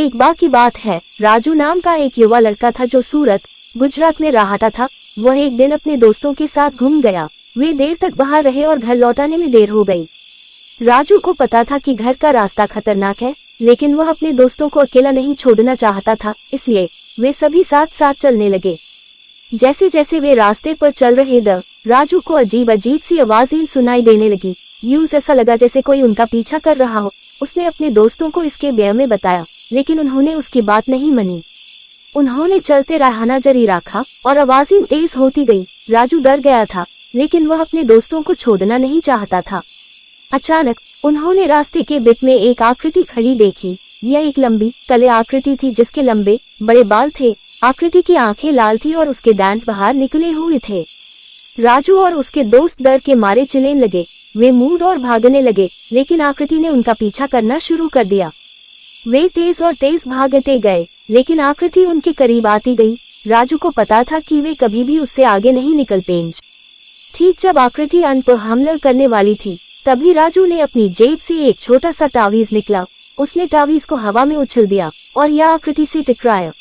एक बार की बात है, राजू नाम का एक युवा लड़का था जो सूरत, गुजरात में रहता था। वह एक दिन अपने दोस्तों के साथ घूम गया। वे देर तक बाहर रहे और घर लौटाने में देर हो गई। राजू को पता था कि घर का रास्ता खतरनाक है, लेकिन वह अपने दोस्तों को अकेला नहीं छोड़ना चाहता था, इसलिए वे सभी साथ साथ चलने लगे। जैसे जैसे वे रास्ते पर चल रहे राजू को अजीब अजीब सी आवाजें सुनाई देने लगी। यूं ऐसा लगा जैसे कोई उनका पीछा कर रहा हो। उसने अपने दोस्तों को इसके बारे में बताया, लेकिन उन्होंने उसकी बात नहीं मानी। उन्होंने चलते रहना जारी रखा और आवाजें तेज होती गई। राजू डर गया था, लेकिन वह अपने दोस्तों को छोड़ना नहीं चाहता था। अचानक उन्होंने रास्ते के बीच में एक आकृति खड़ी देखी। यह एक लंबी काले आकृति थी जिसके लंबे बड़े बाल थे। आकृति की आंखें लाल थी और उसके दांत बाहर निकले हुए थे। राजू और उसके दोस्त डर के मारे चिल्लाने लगे। वे मुड़ और भागने लगे, लेकिन आकृति ने उनका पीछा करना शुरू कर दिया। वे तेज और तेज भागते गए, लेकिन आकृति उनके करीब आती गई। राजू को पता था कि वे कभी भी उससे आगे नहीं निकल पाएंगे। ठीक जब आकृति अंत पर हमला करने वाली थी, तभी राजू ने अपनी जेब से एक छोटा सा तावीज निकला। उसने तावीज को हवा में उछल दिया और यह आकृति से टकराया।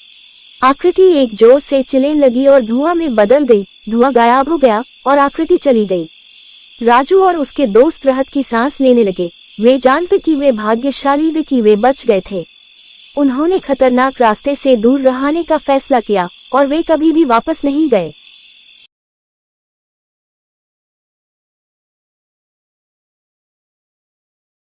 आकृति एक जोर से चिल्लाने लगी और धुआं में बदल गई। धुआं गायब हो गया और आकृति चली गई। राजू और उसके दोस्त राहत की सांस लेने लगे। वे जानते कि वे भाग्यशाली थे कि वे बच गए थे। उन्होंने खतरनाक रास्ते से दूर रहने का फैसला किया और वे कभी भी वापस नहीं गए।